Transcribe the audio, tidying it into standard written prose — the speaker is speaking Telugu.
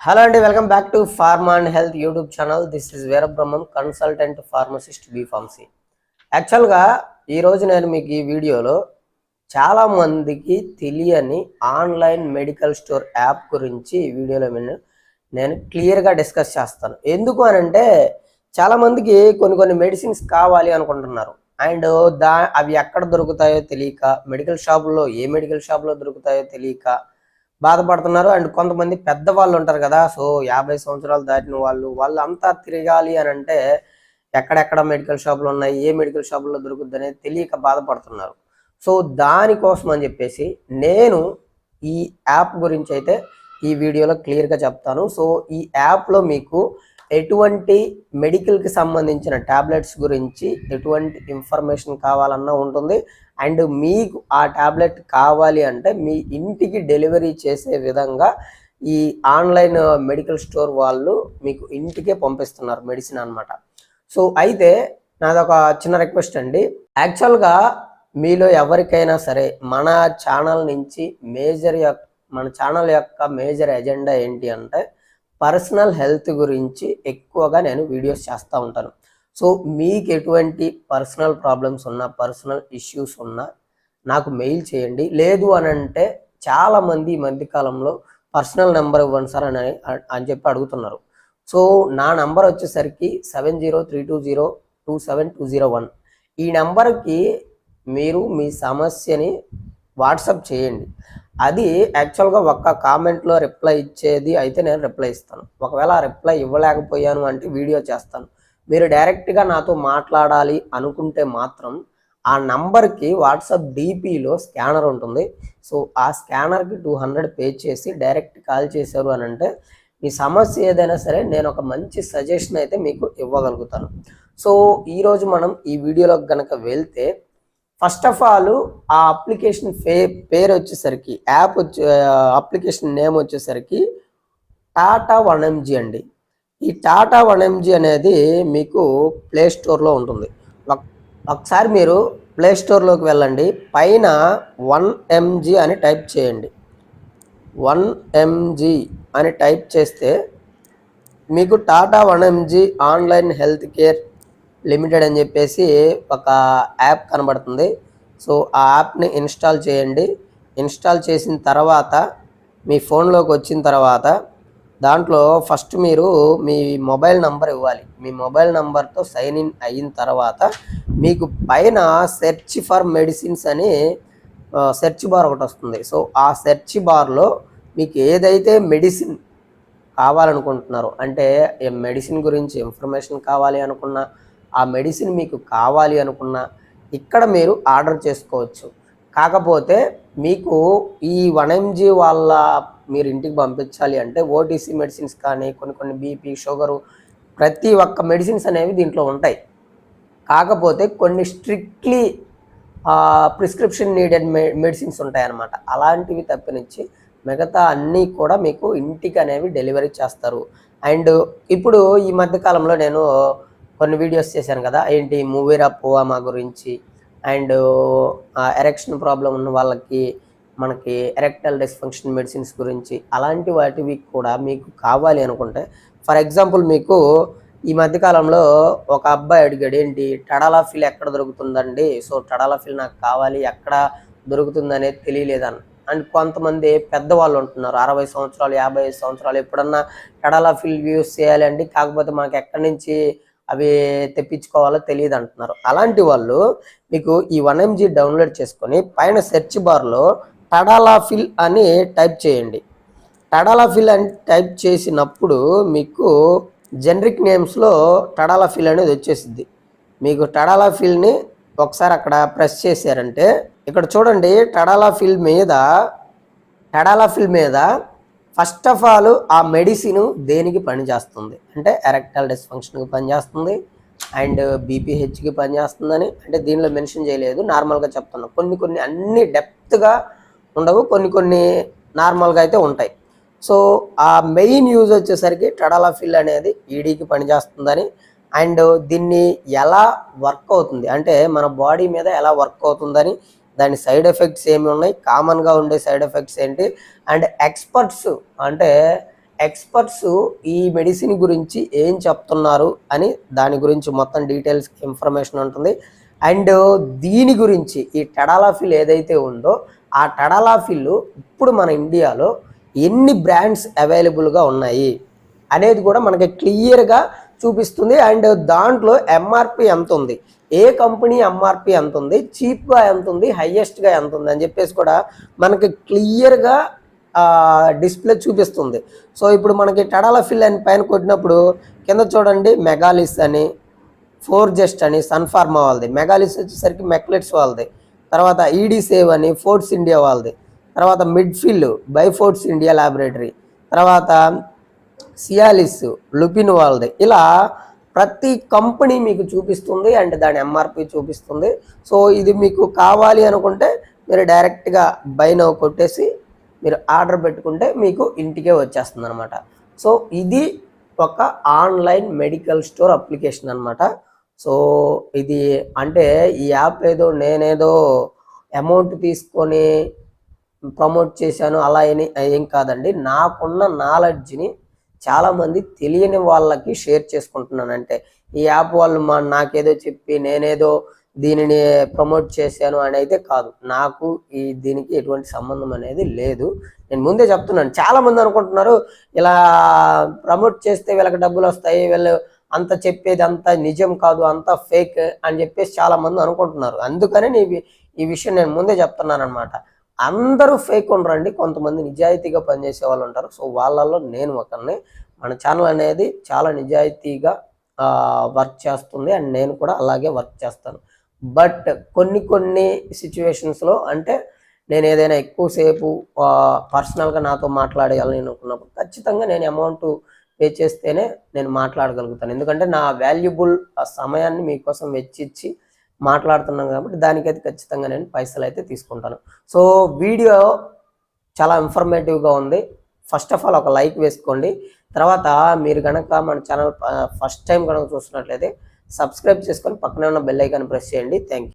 హలో అండి, welcome back to pharma and health YouTube channel. This is Veerabrahmam, consultant pharmacist B pharmacy. యాక్చువల్గా ఈరోజు నేను మీకు ఈ వీడియోలో చాలామందికి తెలియని ఆన్లైన్ మెడికల్ స్టోర్ యాప్ గురించి ఈ వీడియోలో నేను క్లియర్గా డిస్కస్ చేస్తాను. ఎందుకు అని అంటే చాలామందికి కొన్ని మెడిసిన్స్ కావాలి అనుకుంటున్నారు. అండ్ అవి ఎక్కడ దొరుకుతాయో తెలియక, మెడికల్ షాపుల్లో ఏ మెడికల్ షాప్లో దొరుకుతాయో తెలియక బాధపడుతున్నారు. అండ్ కొంతమంది పెద్దవాళ్ళు ఉంటారు కదా, సో 50 సంవత్సరాలు దాటిన వాళ్ళంతా తిరగాలి అని అంటే ఎక్కడెక్కడ మెడికల్ షాపులు ఉన్నాయి, ఏ మెడికల్ షాపుల్లో దొరుకుద్ది అనేది తెలియక బాధపడుతున్నారు. సో దానికోసం అని చెప్పేసి నేను ఈ యాప్ గురించి అయితే ఈ వీడియోలో క్లియర్గా చెప్తాను. సో ఈ యాప్లో మీకు ఎటువంటి మెడికల్కి సంబంధించిన ట్యాబ్లెట్స్ గురించి ఎటువంటి ఇన్ఫర్మేషన్ కావాలన్నా ఉంటుంది. అండ్ మీకు ఆ ట్యాబ్లెట్ కావాలి అంటే మీ ఇంటికి డెలివరీ చేసే విధంగా ఈ ఆన్లైన్ మెడికల్ స్టోర్ వాళ్ళు మీకు ఇంటికే పంపిస్తున్నారు మెడిసిన్ అనమాట. సో అయితే నాదొక చిన్న రిక్వెస్ట్ అండి. యాక్చువల్గా మీలో ఎవరికైనా సరే మన ఛానల్ యొక్క మేజర్ ఎజెండా ఏంటి అంటే పర్సనల్ హెల్త్ గురించి ఎక్కువగా నేను వీడియోస్ చేస్తూ ఉంటాను. సో మీకు ఎటువంటి పర్సనల్ ప్రాబ్లమ్స్ ఉన్నా, పర్సనల్ ఇష్యూస్ ఉన్నా నాకు మెయిల్ చేయండి. లేదు అని అంటే చాలామంది ఈ మధ్యకాలంలో పర్సనల్ నెంబర్ ఇవ్వండి సార్ అని చెప్పి అడుగుతున్నారు. సో నా నెంబర్ వచ్చేసరికి 7032027201. ఈ నెంబర్కి మీరు మీ సమస్యని వాట్సాప్ చేయండి. అది యాక్చువల్గా ఒక్క కామెంట్లో రిప్లై ఇచ్చేది అయితే నేను రిప్లై ఇస్తాను. ఒకవేళ రిప్లై ఇవ్వలేకపోయాను అంటే వీడియో చేస్తాను. మీరు డైరెక్ట్గా నాతో మాట్లాడాలి అనుకుంటే మాత్రం ఆ నంబర్కి వాట్సాప్ డీపీలో స్కానర్ ఉంటుంది. సో ఆ స్కానర్కి 200 పే చేసి డైరెక్ట్ కాల్ చేశారు అని అంటే మీ సమస్య ఏదైనా సరే నేను ఒక మంచి సజెషన్ అయితే మీకు ఇవ్వగలుగుతాను. సో ఈరోజు మనం ఈ వీడియోలోకి కనుక వెళ్తే, ఫస్ట్ ఆఫ్ ఆల్ ఆ అప్లికేషన్ పేరు వచ్చేసరికి అప్లికేషన్ నేమ్ వచ్చేసరికి టాటా 1mg అండి. ఈ టాటా 1mg అనేది మీకు ప్లే స్టోర్లో ఉంటుంది. ఒకసారి మీరు ప్లే స్టోర్లోకి వెళ్ళండి, పైన 1mg అని టైప్ చేయండి. 1mg అని టైప్ చేస్తే మీకు Tata 1mg online health care limited అని చెప్పేసి ఒక యాప్ కనబడుతుంది. సో ఆ యాప్ని ఇన్స్టాల్ చేయండి. ఇన్స్టాల్ చేసిన తర్వాత మీ ఫోన్లోకి వచ్చిన తర్వాత దాంట్లో ఫస్ట్ మీరు మీ మొబైల్ నంబర్ ఇవ్వాలి. మీ మొబైల్ నంబర్తో సైన్ ఇన్ అయిన తర్వాత మీకు పైన సెర్చ్ ఫర్ మెడిసిన్స్ అని సెర్చ్ బార్ ఒకటి వస్తుంది. సో ఆ సెర్చ్ బార్లో మీకు ఏదైతే మెడిసిన్ కావాలనుకుంటున్నారో, అంటే మెడిసిన్ గురించి ఇన్ఫర్మేషన్ కావాలి అనుకున్నా, ఆ మెడిసిన్ మీకు కావాలి అనుకున్నా ఇక్కడ మీరు ఆర్డర్ చేసుకోవచ్చు. కాకపోతే మీకు ఈ 1mg వాళ్ళ మీరు ఇంటికి పంపించాలి అంటే ఓటీసీ మెడిసిన్స్ కానీ కొన్ని బీపీ, షుగరు, ప్రతి ఒక్క మెడిసిన్స్ అనేవి దీంట్లో ఉంటాయి. కాకపోతే కొన్ని స్ట్రిక్ట్లీ ప్రిస్క్రిప్షన్ నీడెడ్ మెడిసిన్స్ ఉంటాయన్నమాట. అలాంటివి తప్పినిచ్చి మిగతా అన్నీ కూడా మీకు ఇంటికి అనేవి డెలివరీ చేస్తారు. అండ్ ఇప్పుడు ఈ మధ్యకాలంలో నేను కొన్ని వీడియోస్ చేశాను కదా, ఏంటి మూవీరా పోవామా గురించి, అండ్ ఎరెక్షన్ ప్రాబ్లం ఉన్న వాళ్ళకి మనకి ఎరెక్టల్ డిస్ఫంక్షన్ మెడిసిన్స్ గురించి, అలాంటి వాటివి కూడా మీకు కావాలి అనుకుంటే, ఫర్ ఎగ్జాంపుల్ మీకు ఈ మధ్యకాలంలో ఒక అబ్బాయి అడిగాడు, ఏంటి టడాలాఫిల్ ఎక్కడ దొరుకుతుందండి, సో టడాలాఫిల్ నాకు కావాలి, ఎక్కడ దొరుకుతుందనేది తెలియలేదని. అండ్ కొంతమంది పెద్దవాళ్ళు ఉంటున్నారు, 60 సంవత్సరాలు 55 సంవత్సరాలు, ఎప్పుడన్నా టడాలాఫిల్ యూస్ చేయాలండి, కాకపోతే మాకు ఎక్కడి నుంచి అవి తెప్పించుకోవాలో తెలియదు అంటున్నారు. అలాంటి వాళ్ళు మీకు ఈ 1mg డౌన్లోడ్ చేసుకొని పైన సెర్చ్ బార్లో టడాలాఫిల్ అని టైప్ చేయండి. టడాలాఫిల్ అని టైప్ చేసినప్పుడు మీకు జనరిక్ నేమ్స్లో టడాలాఫిల్ అనేది వచ్చేసిద్ది. మీకు టడాలాఫిల్ని ఒకసారి అక్కడ ప్రెస్ చేశారంటే ఇక్కడ చూడండి, టడాలాఫిల్ మీద ఫస్ట్ ఆఫ్ ఆల్ ఆ మెడిసిన్ దేనికి పనిచేస్తుంది అంటే ఎరెక్టల్ డిస్ఫంక్షన్కి పనిచేస్తుంది, అండ్ బీపీహెచ్కి పనిచేస్తుందని, అంటే దీనిలో మెన్షన్ చేయలేదు, నార్మల్గా చెప్తున్నాను. కొన్ని అన్ని డెప్త్గా ఉండవు, కొన్ని నార్మల్గా అయితే ఉంటాయి. సో ఆ మెయిన్ యూజ్ వచ్చేసరికి టడాలాఫిల్ అనేది ఈడీకి పనిచేస్తుందని, అండ్ దీన్ని ఎలా వర్క్ అవుతుంది అంటే మన బాడీ మీద ఎలా వర్క్ అవుతుందని, దాని సైడ్ ఎఫెక్ట్స్ ఏమి ఉన్నాయి, కామన్గా ఉండే సైడ్ ఎఫెక్ట్స్ ఏంటి, అండ్ ఎక్స్పర్ట్స్ అంటే ఎక్స్పర్ట్స్ ఈ మెడిసిన్ గురించి ఏం చెప్తున్నారు అని దాని గురించి మొత్తం డీటెయిల్స్ ఇన్ఫర్మేషన్ ఉంటుంది. అండ్ దీని గురించి ఈ టెడాలాఫిల్ ఏదైతే ఉందో ఆ టెడాలాఫిల్ ఇప్పుడు మన ఇండియాలో ఎన్ని బ్రాండ్స్ అవైలబుల్గా ఉన్నాయి అనేది కూడా మనకి క్లియర్గా చూపిస్తుంది. అండ్ దాంట్లో ఎంఆర్పి ఎంత ఉంది, ఏ కంపెనీ ఎంఆర్పి ఎంత ఉంది, చీప్గా ఎంత ఉంది, హైయెస్ట్గా ఎంత ఉంది అని చెప్పేసి కూడా మనకి క్లియర్గా డిస్ప్లే చూపిస్తుంది. సో ఇప్పుడు మనకి టెడాలాఫిల్ అని పైన కొట్టినప్పుడు కింద చూడండి మెగాలిస్ అని, ఫోర్జెస్ట్ అని సన్ఫార్మా వాళ్ళది, మెగాలిస్ వచ్చేసరికి మెక్లెట్స్ వాళ్ళది, తర్వాత ఈడీ సేవ్ అని ఫోర్ట్స్ ఇండియా వాళ్ళది, తర్వాత మిడ్ఫిల్ బైఫోర్ట్స్ ఇండియా ల్యాబొరేటరీ, తర్వాత సియాలిస్ లుపిన్ వాళ్ళది. ఇలా ప్రతి కంపెనీ మీకు చూపిస్తుంది అండ్ దాని ఎంఆర్పి చూపిస్తుంది. సో ఇది మీకు కావాలి అనుకుంటే మీరు డైరెక్ట్గా బై నౌ కొట్టేసి మీరు ఆర్డర్ పెట్టుకుంటే మీకు ఇంటికే వచ్చేస్తుంది అనమాట. సో ఇది ఒక ఆన్లైన్ మెడికల్ స్టోర్ అప్లికేషన్ అనమాట. సో ఇది అంటే ఈ యాప్ ఏదో నేనేదో అమౌంట్ తీసుకొని ప్రమోట్ చేశాను అలా ఏం కాదండి. నాకున్న నాలెడ్జ్ని చాలామంది తెలియని వాళ్ళకి షేర్ చేసుకుంటున్నాను. అంటే ఈ యాప్ వాళ్ళు నాకేదో చెప్పి నేనేదో దీనిని ప్రమోట్ చేశాను అని అయితే కాదు. నాకు దీనికి ఎటువంటి సంబంధం అనేది లేదు. నేను ముందే చెప్తున్నాను. చాలామంది అనుకుంటున్నారు ఇలా ప్రమోట్ చేస్తే వీళ్ళకి డబ్బులు వస్తాయి, వీళ్ళు అంత చెప్పేది అంత నిజం కాదు, అంత ఫేక్ అని చెప్పేసి చాలామంది అనుకుంటున్నారు. అందుకనే ఈ విషయం నేను ముందే చెప్తున్నాను అనమాట. అందరూ ఫేక్ ఉండరండి, కొంతమంది నిజాయితీగా పనిచేసే వాళ్ళు ఉంటారు. సో వాళ్ళల్లో నేను ఒకరిని. మన ఛానల్ అనేది చాలా నిజాయితీగా వర్క్ చేస్తుంది అండ్ నేను కూడా అలాగే వర్క్ చేస్తాను. బట్ కొన్ని సిచ్యువేషన్స్లో అంటే నేను ఏదైనా ఎక్కువసేపు పర్సనల్గా నాతో మాట్లాడేయాలని అనుకున్నప్పుడు ఖచ్చితంగా నేను అమౌంట్ పే చేస్తేనే నేను మాట్లాడగలుగుతాను. ఎందుకంటే నా వాల్యుబుల్ సమయాన్ని మీకోసం వెచ్చించి మాట్లాడుతున్నాను కాబట్టి దానికైతే ఖచ్చితంగా నేను పైసలు అయితే తీసుకుంటాను. సో వీడియో చాలా ఇన్ఫర్మేటివ్గా ఉంది. ఫస్ట్ ఆఫ్ ఆల్ ఒక లైక్ వేసుకోండి. తర్వాత మీరు కనుక మన ఛానల్ ఫస్ట్ టైం కనుక చూస్తున్నట్లయితే సబ్స్క్రైబ్ చేసుకొని పక్కనే ఉన్న బెల్ ఐకాన్ ప్రెస్ చేయండి. Thank you.